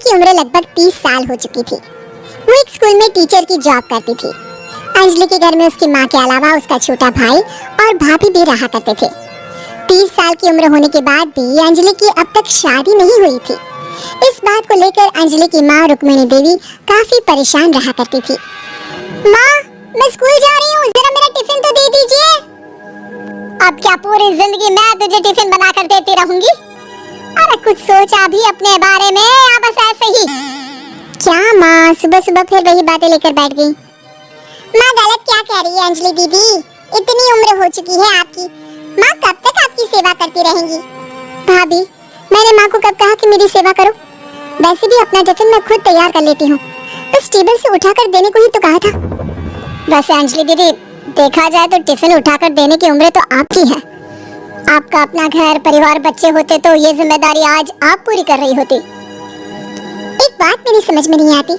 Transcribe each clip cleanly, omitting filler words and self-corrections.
की उम्र लगभग 30 साल हो चुकी थी। वो एक स्कूल में टीचर की जॉब करती थी। अंजलि के घर में उसकी माँ के अलावा उसका छोटा भाई और भाभी भी रहा करते थे। 30 साल की उम्र होने के बाद भी अंजलि की अब तक शादी नहीं हुई थी। इस बात को लेकर अंजलि की माँ रुक्मिणी देवी काफी परेशान रहा करती थी। माँ, मैं स्कूल जा रही हूँ, जरा मेरा टिफिन तो दे दीजिए। अब क्या पूरी जिंदगी मैं तुझे टिफिन बनाकर देती रहूंगी? अरे कुछ सोचा भी अपने बारे में या बस ऐसे ही? क्या माँ, सुबह सुबह फिर वही बातें लेकर बैठ गई। माँ गलत क्या कह रही है अंजलि दीदी? इतनी उम्र हो चुकी है आपकी, माँ कब तक आपकी सेवा करती रहेंगी? भाभी, मैंने माँ को कब कहा कि मेरी सेवा करो? वैसे भी अपना टिफिन मैं खुद तैयार कर लेती हूँ, बस टेबल से उठाकर देने को ही तो कहा था। वैसे अंजलि दीदी, देखा जाए तो टिफिन उठाकर देने की उम्र तो आपकी है। आपका अपना घर परिवार बच्चे होते तो ये जिम्मेदारी आज आप पूरी कर रही होती। एक बात मेरी समझ में नहीं आती,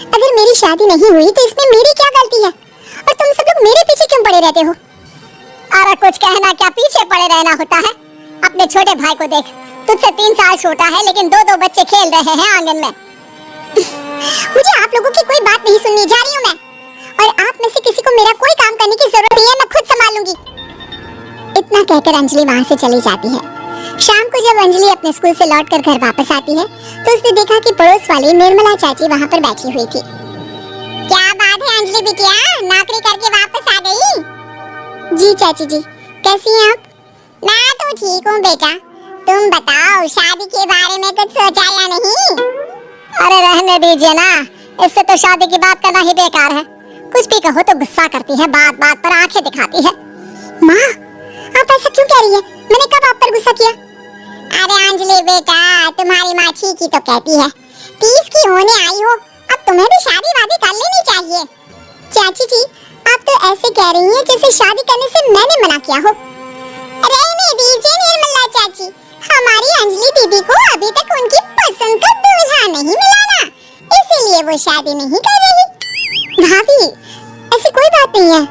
अगर मेरी शादी नहीं हुई तो इसमें मेरी क्या गलती है और तुम सब लोग मेरे पीछे क्यों पड़े रहते हो? अरे कुछ कहना क्या, पीछे पड़े रहना होता है? अपने छोटे भाई को देख, तुझसे 3 साल छोटा है लेकिन दो बच्चे खेल रहे हैं आंगन में। मुझे आप लोगों की कोई बात नहीं सुननी, जा रही हूँ मैं। और आप में से किसी को मेरा कोई काम करने की जरूरत नहीं है, मैं खुद संभाल लूंगी। इतना कहकर अंजलि वहाँ से चली जाती है। शाम को जब अंजलि अपने स्कूल से लौटकर घर वापस आती है तो उसने देखा कि पड़ोस वाली निर्मला चाची वहाँ पर बैठी हुई थी। क्या बात है अंजलि बिटिया, नौकरी करके वापस आ गई? जी चाची जी, कैसी हैं आप? मैं तो ठीक हूँ बेटा, तुम बताओ शादी के बारे में कुछ सोचा या नहीं? अरे रहने दीजिए ना, इससे तो शादी की बात करना ही बेकार है। कुछ भी कहो तो गुस्सा करती है, बात बात पर आंखें दिखाती है। माँ, आप ऐसा क्यों कह रही है? मैंने कब आप पर गुस्सा किया? अरे अंजलि बेटा, तुम्हारी माँ ठीक ही तो कहती है, 30 की होने आई हो, अब तुम्हें भी शादी वादी कर लेनी चाहिए। चाची जी, आप तो ऐसे कह रही हैं जैसे शादी करने से मैंने मना किया हो। रहने दीजिए निर्मला चाची, हमारी अंजलि दीदी को अभी तक उनकी पसंद का दूल्हा नहीं मिला ना, इसीलिए वो शादी नहीं कर रही। भाभी, ऐसी कोई बात नहीं है।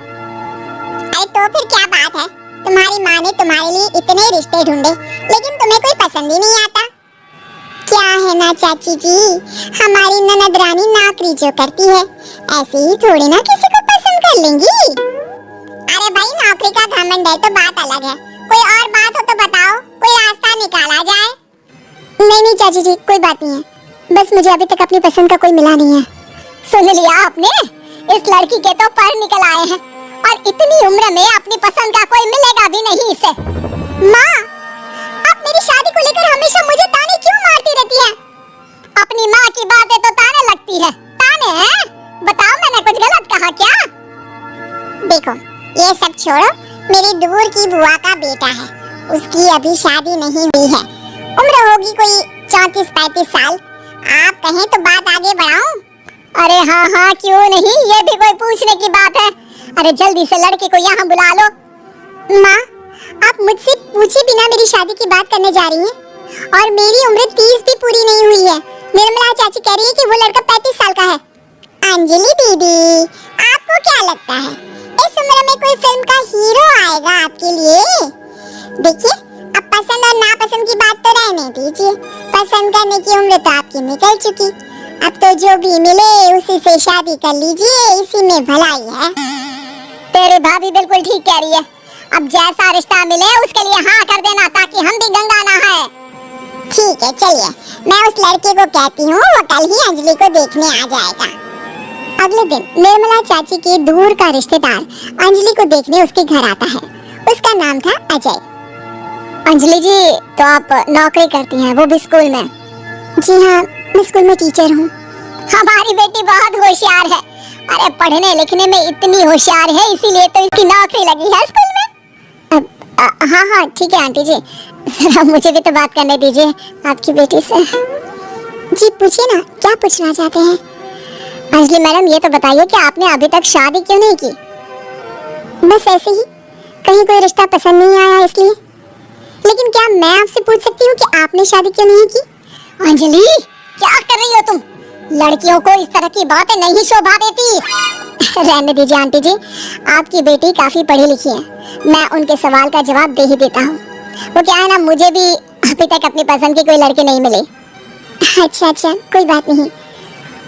अरे तो फिर क्या बात है? तुम्हारी माँ ने तुम्हारे लिए इतने रिश्ते ढूंढे लेकिन तुम्हें कोई पसंद ही नहीं आता। क्या है ना चाची जी, हमारी ननद रानी नौकरी जो करती है ऐसे ही थोड़ी ना किसी को पसंद कर लेंगी। अरे भाई, नौकरी का घमंड है तो बात अलग है, कोई और बात हो तो बताओ, कोई रास्ता निकाला जाए। नहीं नहीं चाची जी, कोई बात नहीं है, बस मुझे अभी तक अपनी पसंद का कोई मिला नहीं है। सुन लिया आपने, इस लड़की के तो पर निकल आए हैं और इतनी उम्र में अपनी पसंद का कोई मिलेगा भी नहीं इसे। माँ, आप मेरी शादी को लेकर हमेशा मुझे ताने क्यों मारती रहती है? अपनी माँ की बातें तो ताने लगती है। ताने हैं? बताओ, मैंने कुछ गलत कहा क्या? देखो, ये सब छोड़ो, मेरी दूर की बुआ का बेटा है, उसकी अभी शादी नहीं हुई है, उम्र होगी कोई 34-35 साल। आप कहें तो बात आगे बढ़ाऊं? अरे हाँ हाँ, क्यों नहीं, ये भी कोई पूछने की बात है। अरे जल्दी से लड़के को यहाँ बुला लो। माँ, आप मुझसे पूछे बिना मेरी शादी की बात करने जा रही हैं और मेरी उम्र 30 भी पूरी नहीं हुई है। निर्मला चाची कह रही है कि वो लड़का 35 साल का है। अंजलि दीदी, आपको क्या लगता है इस उम्र में कोई फिल्म का हीरो आएगा आपके लिए? देखिए, अब पसंद और नापसंद की बात तो रहने दीजिए, पसंद करने की उम्र तो आपकी निकल चुकी, अब तो जो भी मिले उसी से शादी कर लीजिए, इसी में भलाई है। तेरी भाभी बिल्कुल ठीक कह रही है, अब जैसा रिश्ता मिले उसके लिए हाँ कर देना ताकि हम भी गंगा नहाए। ठीक है, चलिए मैं उस लड़के को कहती हूँ, वो कल ही अंजलि को देखने आ जाएगा। अगले दिन निर्मला चाची के दूर का रिश्तेदार अंजलि को देखने उसके घर आता है। उसका नाम था अजय। अंजलि जी, तो आप नौकरी करती हैं, वो भी स्कूल में? जी हाँ, मैं स्कूल में टीचर हूँ। हमारी बेटी बहुत होशियार है, अरे पढ़ने लिखने में इतनी होशियार है, इसीलिए तो इसकी नौकरी लगी है स्कूल में। हाँ हाँ ठीक है आंटी जी, जरा मुझे भी तो बात करने दीजिए आपकी बेटी से। जी पूछिए ना, क्या पूछना चाहते हैं? अंजलि मैडम, ये तो बताइए कि आपने अभी तक शादी क्यों नहीं की? बस ऐसे ही, कहीं कोई रिश्ता पसंद नहीं आया इसलिए। लेकिन क्या मैं आपसे पूछ सकती हूँ कि आपने शादी क्यों नहीं की? अंजलि, क्या कर रही हो तुम? लड़कियों को इस तरह की बातें नहीं शोभा देती। रहने दीजिए आंटी जी, आपकी बेटी काफी पढ़ी लिखी है, मैं उनके सवाल का जवाब दे ही देता हूँ। वो क्या है ना, मुझे भी अभी तक अपनी पसंद की कोई लड़की नहीं मिली। अच्छा अच्छा, कोई बात नहीं।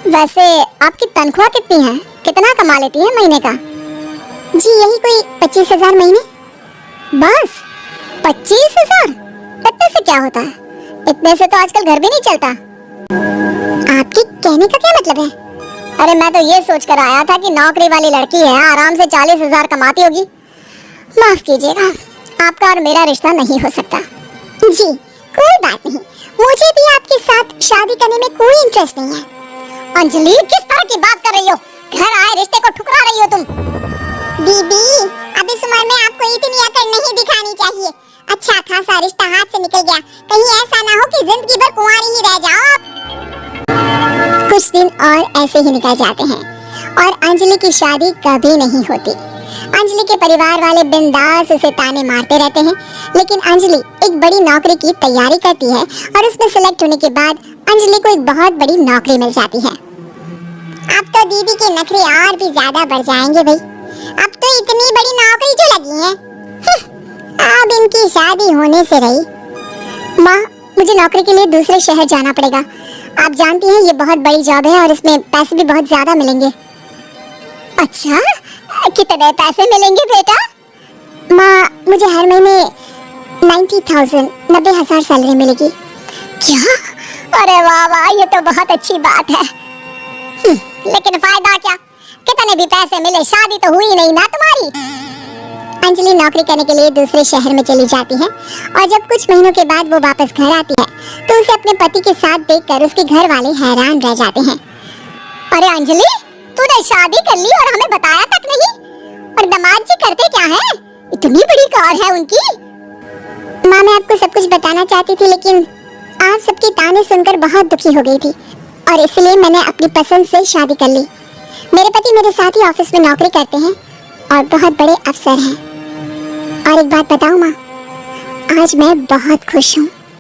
वैसे आपकी तनख्वाह कितनी है, कितना कमा लेती है महीने का? जी यही कोई 25,000 महीने। बस 25,000? इतने से क्या होता है? इतने से तो आजकल घर भी नहीं चलता। आपके कहने का क्या मतलब है? अरे मैं तो ये सोच कर आया था कि नौकरी वाली लड़की है, आराम से 40,000 कमाती होगी। माफ कीजिएगा, आपका और मेरा रिश्ता नहीं हो सकता। जी कोई बात नहीं, मुझे भी आपके साथ शादी करने में कोई इंटरेस्ट नहीं है। अंजलि, किस तरह की बात कर रही हो? घर आए रिश्ते को ठुकरा रही हो तुम। दीदी, अब इस उम्र में आपको इतनी अकड़ नहीं दिखानी चाहिए। अच्छा खासा रिश्ता हाथ से निकल गया, कहीं ऐसा ना हो कि जिंदगी भर कुंवारी ही रह जाओ आप। कुछ दिन और ऐसे ही निकल जाते हैं और अंजलि की शादी कभी नहीं होती। अंजलि के परिवार वाले बिंदास उसे ताने मारते रहते हैं, लेकिन अंजलि एक बड़ी नौकरी की तैयारी करती है और उसमें सिलेक्ट होने के बाद अंजलि को एक बहुत बड़ी नौकरी मिल जाती है। अब तो दीदी के नखरे और भी ज्यादा बढ़ जाएंगे भाई। अब तो इतनी बड़ी नौकरी जो लगी है, अब इनकी शादी होने से रही। माँ, मुझे नौकरी के लिए दूसरे शहर जाना पड़ेगा। आप जानती हैं ये बहुत बड़ी जॉब है और इसमें पैसे भी बहुत ज्यादा मिलेंगे। अच्छा, कितने पैसे मिलेंगे बेटा? माँ, मुझे हर महीने 90,000 सैलरी मिलेगी। क्या? अरे वाह वाह, ये तो बहुत अच्छी बात है। लेकिन फायदा क्या? कितने भी पैसे मिले, शादी तो हुई नहीं ना तुम्हारी। अंजलि नौकरी करने के लिए दूसरे शहर में चली जाती है और जब कुछ महीनों के बाद वो वापस घर आती है तो उसे अपने पति के साथ देखकर उसके घर वाले हैरान रह जाते हैं। अरे अंजलि, तूने शादी कर ली और हमें बताया तक नहीं? और दामाद जी करते क्या हैं? इतनी बड़ी कार है उनकी। माँ, मैं आपको सब कुछ बताना चाहती थी, लेकिन आप सबके ताने सुनकर बहुत दुखी हो गई थी और इसलिए मैंने अपनी पसंद से शादी कर ली। मेरे पति मेरे साथ ही ऑफिस में नौकरी करते हैं और बहुत बड़े अफसर हैं। और एक बात बताऊं माँ, आज मैं बहुत खुश हूँ।